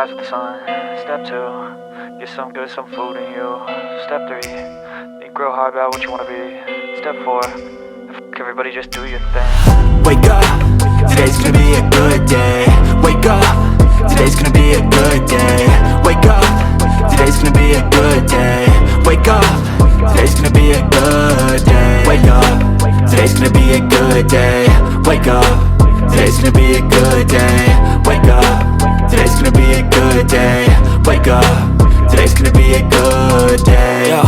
rise with the sun. Step 2, get some good, some food in you. Step 3, think real hard about what you wanna be. Step 4, fuck everybody, just do your thing. Wake up, today's gonna be a good day. Wake up, today's gonna be a good day. Wake up, today's gonna be a good day. Wake up, today's gonna be a good day. Wake up, today's gonna be a good day. Wake up, today's gonna be a good day. Wake up, today's gonna be a good day. Wake up, today's gonna be a good day. Yo,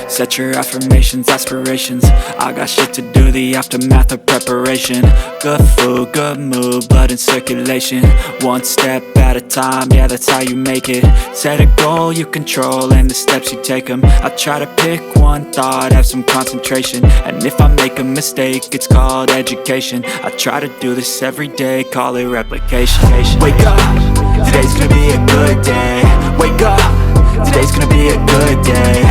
set your affirmations, aspirations. I got shit to do, the aftermath of preparation. Good food, good mood, blood in circulation. One step at a time, yeah, that's how you make it. Set a goal you control and the steps you take them. I try to pick one thought, have some concentration. And if I make a mistake, it's called education. I try to do this every day, call it replication. Wake up, today's gonna be a good day. Wake up, today's gonna be a good day.